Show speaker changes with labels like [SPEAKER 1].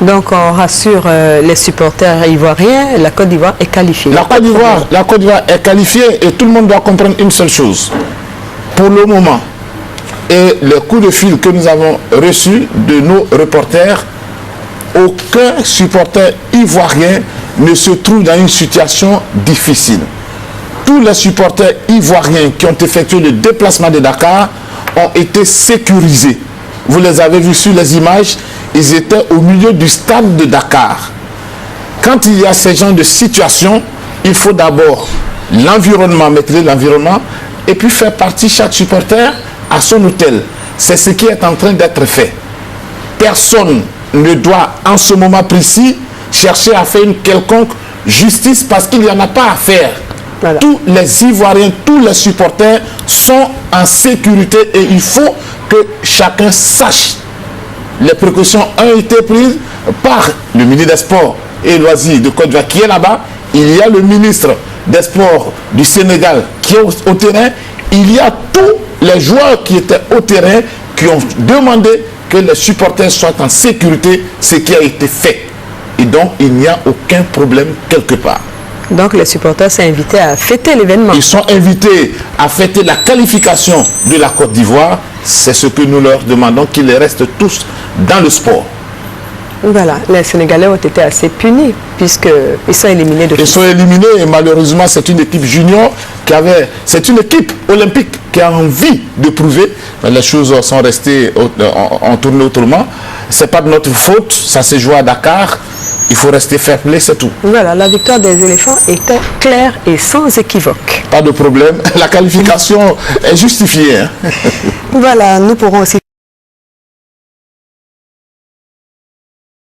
[SPEAKER 1] Donc on rassure les supporters ivoiriens, la Côte d'Ivoire est qualifiée.
[SPEAKER 2] La Côte d'Ivoire est qualifiée et tout le monde doit comprendre une seule chose. Pour le moment, et les coups de fil que nous avons reçus de nos reporters, aucun supporter ivoirien ne se trouve dans une situation difficile. Tous les supporters ivoiriens qui ont effectué le déplacement de Dakar ont été sécurisés. Vous les avez vus sur les images, ils étaient au milieu du stade de Dakar. Quand il y a ce genre de situation, il faut d'abord l'environnement, maîtriser l'environnement, et puis faire partie chaque supporter à son hôtel. C'est ce qui est en train d'être fait. Personne ne doit en ce moment précis chercher à faire une quelconque justice parce qu'il n'y en a pas à faire. Voilà. Tous les Ivoiriens, tous les supporters sont en sécurité et il faut que chacun sache. Les précautions ont été prises par le ministre des Sports et Loisirs de Côte d'Ivoire qui est là-bas. Il y a le ministre des Sports du Sénégal qui est au terrain. Il y a tous les joueurs qui étaient au terrain qui ont demandé que les supporters soient en sécurité, ce qui a été fait. Et donc, il n'y a aucun problème quelque part.
[SPEAKER 1] Donc, les supporters sont invités à fêter l'événement.
[SPEAKER 2] Ils sont invités à fêter la qualification de la Côte d'Ivoire. C'est ce que nous leur demandons, qu'ils restent tous dans le sport.
[SPEAKER 1] Voilà, les Sénégalais ont été assez punis puisqu'ils sont éliminés de foot.
[SPEAKER 2] Ils sont éliminés et malheureusement c'est une équipe junior c'est une équipe olympique qui a envie de prouver. Mais les choses sont restées, ont tourné autrement. Ce n'est pas de notre faute, ça s'est joué à Dakar. Il faut rester fair play, c'est tout.
[SPEAKER 1] Voilà, la victoire des éléphants était claire et sans équivoque.
[SPEAKER 2] Pas de problème, la qualification est justifiée. Hein.
[SPEAKER 1] Voilà, nous pourrons aussi